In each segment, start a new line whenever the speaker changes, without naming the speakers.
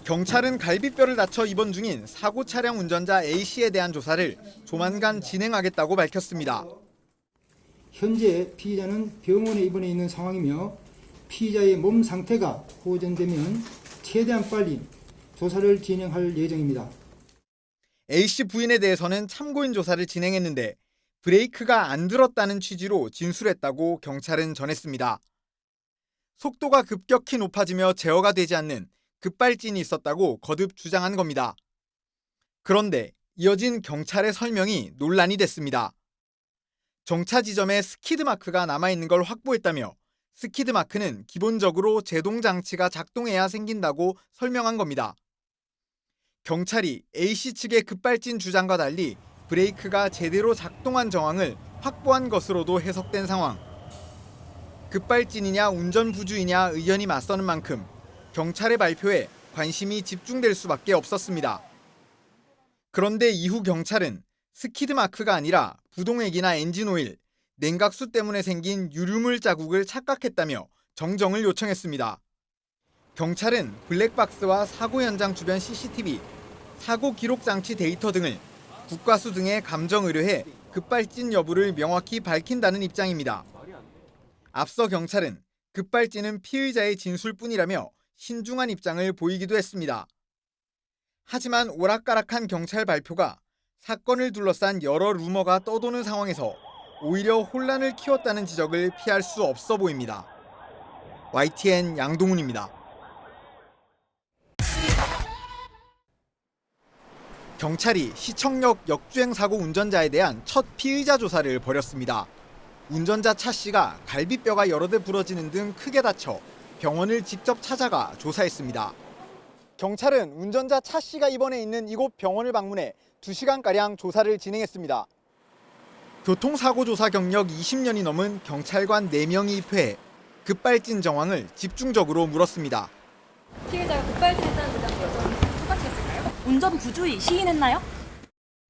경찰은 갈비뼈를 다쳐 입원 중인 사고 차량 운전자 A씨에 대한 조사를 조만간 진행하겠다고 밝혔습니다.
현재 피의자는 병원에 입원해 있는 상황이며 피의자의 몸 상태가 호전되면 최대한 빨리 조사를 진행할 예정입니다.
A씨 부인에 대해서는 참고인 조사를 진행했는데 브레이크가 안 들었다는 취지로 진술했다고 경찰은 전했습니다. 속도가 급격히 높아지며 제어가 되지 않는 급발진이 있었다고 거듭 주장한 겁니다. 그런데 이어진 경찰의 설명이 논란이 됐습니다. 정차 지점에 스키드 마크가 남아있는 걸 확보했다며 스키드 마크는 기본적으로 제동 장치가 작동해야 생긴다고 설명한 겁니다. 경찰이 A씨 측의 급발진 주장과 달리 브레이크가 제대로 작동한 정황을 확보한 것으로도 해석된 상황. 급발진이냐 운전 부주의냐 의견이 맞서는 만큼 경찰의 발표에 관심이 집중될 수밖에 없었습니다. 그런데 이후 경찰은 스키드 마크가 아니라 부동액이나 엔진오일, 냉각수 때문에 생긴 유류물 자국을 착각했다며 정정을 요청했습니다. 경찰은 블랙박스와 사고 현장 주변 CCTV, 사고 기록 장치 데이터 등을 국과수 등에 감정 의뢰해 급발진 여부를 명확히 밝힌다는 입장입니다. 앞서 경찰은 급발진은 피의자의 진술뿐이라며 신중한 입장을 보이기도 했습니다. 하지만 오락가락한 경찰 발표가 사건을 둘러싼 여러 루머가 떠도는 상황에서 오히려 혼란을 키웠다는 지적을 피할 수 없어 보입니다. YTN 양동훈입니다. 경찰이 시청역 역주행 사고 운전자에 대한 첫 피의자 조사를 벌였습니다. 운전자 차 씨가 갈비뼈가 여러 대 부러지는 등 크게 다쳐 병원을 직접 찾아가 조사했습니다. 경찰은 운전자 차 씨가 입원해 있는 이곳 병원을 방문해 2시간가량 조사를 진행했습니다. 교통사고 조사 경력 20년이 넘은 경찰관 4명이 입회해 급발진 정황을 집중적으로 물었습니다.
피해자가 급발진했다는 주장과 여전히 똑같았을까요? 운전 부주의 시인했나요?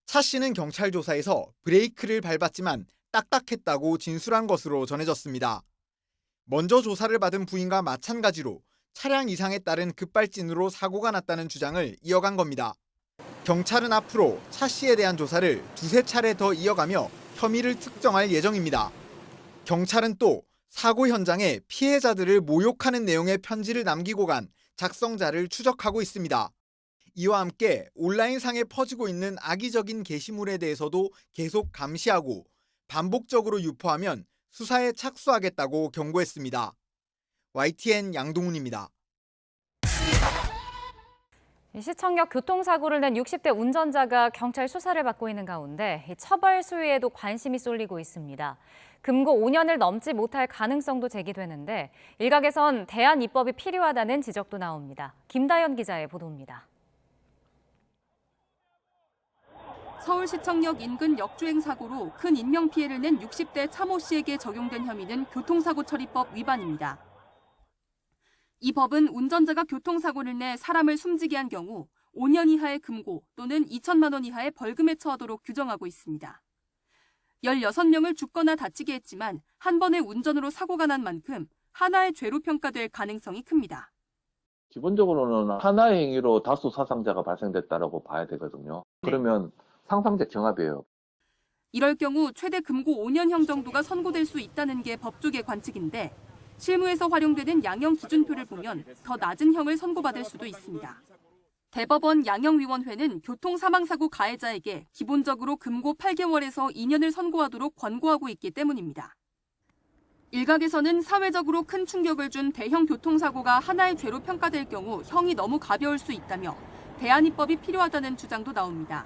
차 씨는 경찰 조사에서 브레이크를 밟았지만 딱딱했다고 진술한 것으로 전해졌습니다. 먼저 조사를 받은 부인과 마찬가지로 차량 이상에 따른 급발진으로 사고가 났다는 주장을 이어간 겁니다. 경찰은 앞으로 차 씨에 대한 조사를 2~3차례 더 이어가며 혐의를 특정할 예정입니다. 경찰은 또 사고 현장에 피해자들을 모욕하는 내용의 편지를 남기고 간 작성자를 추적하고 있습니다. 이와 함께 온라인상에 퍼지고 있는 악의적인 게시물에 대해서도 계속 감시하고 반복적으로 유포하면 수사에 착수하겠다고 경고했습니다. YTN 양동훈입니다.
시청역 교통사고를 낸 60대 운전자가 경찰 수사를 받고 있는 가운데 처벌 수위에도 관심이 쏠리고 있습니다. 금고 5년을 넘지 못할 가능성도 제기되는데 일각에선 대안 입법이 필요하다는 지적도 나옵니다. 김다연 기자의 보도입니다.
서울시청역 인근 역주행 사고로 큰 인명피해를 낸 60대 차모 씨에게 적용된 혐의는 교통사고처리법 위반입니다. 이 법은 운전자가 교통사고를 내 사람을 숨지게 한 경우 5년 이하의 금고 또는 2천만 원 이하의 벌금에 처하도록 규정하고 있습니다. 16명을 죽거나 다치게 했지만 한 번의 운전으로 사고가 난 만큼 하나의 죄로 평가될 가능성이 큽니다.
기본적으로는 하나의 행위로 다수 사상자가 발생됐다고 봐야 되거든요. 그러면 상상적 경합이에요.
이럴 경우 최대 금고 5년형 정도가 선고될 수 있다는 게 법조계 관측인데 실무에서 활용되는 양형 기준표를 보면 더 낮은 형을 선고받을 수도 있습니다. 대법원 양형위원회는 교통사망사고 가해자에게 기본적으로 금고 8개월에서 2년을 선고하도록 권고하고 있기 때문입니다. 일각에서는 사회적으로 큰 충격을 준 대형 교통사고가 하나의 죄로 평가될 경우 형이 너무 가벼울 수 있다며 대안입법이 필요하다는 주장도 나옵니다.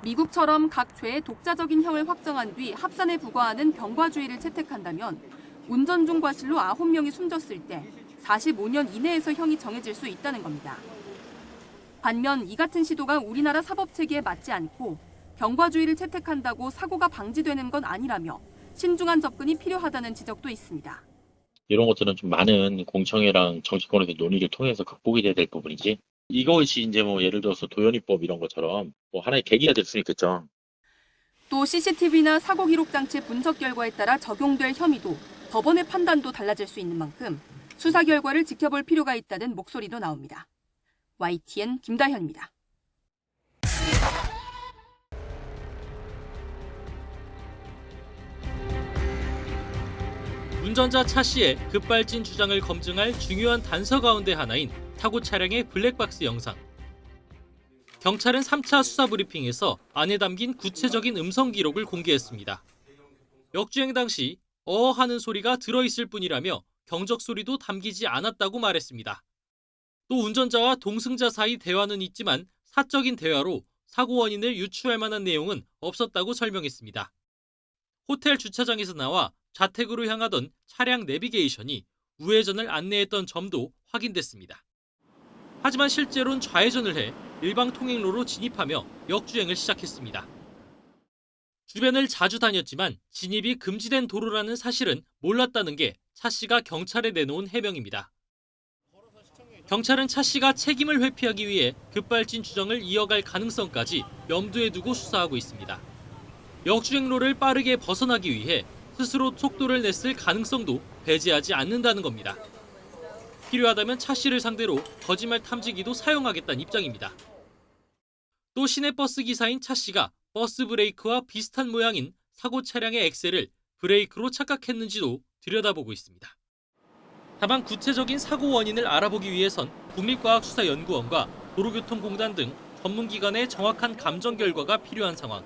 미국처럼 각 죄에 독자적인 형을 확정한 뒤 합산에 부과하는 병과주의를 채택한다면 운전 중 과실로 9명이 숨졌을 때 45년 이내에서 형이 정해질 수 있다는 겁니다. 반면 이 같은 시도가 우리나라 사법체계에 맞지 않고 병과주의를 채택한다고 사고가 방지되는 건 아니라며 신중한 접근이 필요하다는 지적도 있습니다.
이런 것들은 좀 많은 공청회랑 정치권에서 논의를 통해서 극복이 돼야 될 부분이지. 이것이 이제 뭐 예를 들어서 도연입법 이런 것처럼 뭐 하나의 계기가 될 수 있겠죠.
또 CCTV나 사고 기록 장치 분석 결과에 따라 적용될 혐의도 법원의 판단도 달라질 수 있는 만큼 수사 결과를 지켜볼 필요가 있다는 목소리도 나옵니다. YTN 김다현입니다.
운전자 차 씨의 급발진 주장을 검증할 중요한 단서 가운데 하나인 사고 차량의 블랙박스 영상. 경찰은 3차 수사 브리핑에서 안에 담긴 구체적인 음성 기록을 공개했습니다. 역주행 당시 어 하는 소리가 들어있을 뿐이라며 경적 소리도 담기지 않았다고 말했습니다. 또 운전자와 동승자 사이 대화는 있지만 사적인 대화로 사고 원인을 유추할 만한 내용은 없었다고 설명했습니다. 호텔 주차장에서 나와 자택으로 향하던 차량 내비게이션이 우회전을 안내했던 점도 확인됐습니다. 하지만 실제로는 좌회전을 해 일방 통행로로 진입하며 역주행을 시작했습니다. 주변을 자주 다녔지만 진입이 금지된 도로라는 사실은 몰랐다는 게 차 씨가 경찰에 내놓은 해명입니다. 경찰은 차 씨가 책임을 회피하기 위해 급발진 주장을 이어갈 가능성까지 염두에 두고 수사하고 있습니다. 역주행로를 빠르게 벗어나기 위해 스스로 속도를 냈을 가능성도 배제하지 않는다는 겁니다. 필요하다면 차 씨를 상대로 거짓말 탐지기도 사용하겠다는 입장입니다. 또 시내버스 기사인 차 씨가 버스 브레이크와 비슷한 모양인 사고 차량의 엑셀을 브레이크로 착각했는지도 들여다보고 있습니다. 다만 구체적인 사고 원인을 알아보기 위해선 국립과학수사연구원과 도로교통공단 등 전문기관의 정확한 감정 결과가 필요한 상황.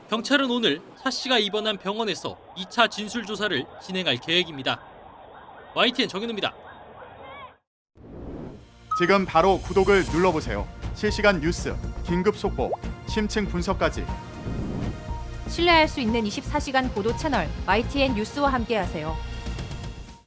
경찰은 오늘 차 씨가 입원한 병원에서 2차 진술조사를 진행할 계획입니다. YTN 정현우입니다.
지금 바로 구독을 눌러보세요. 실시간 뉴스, 긴급 속보, 심층 분석까지.
신뢰할 수 있는 24시간 보도 채널 YTN 뉴스와 함께하세요.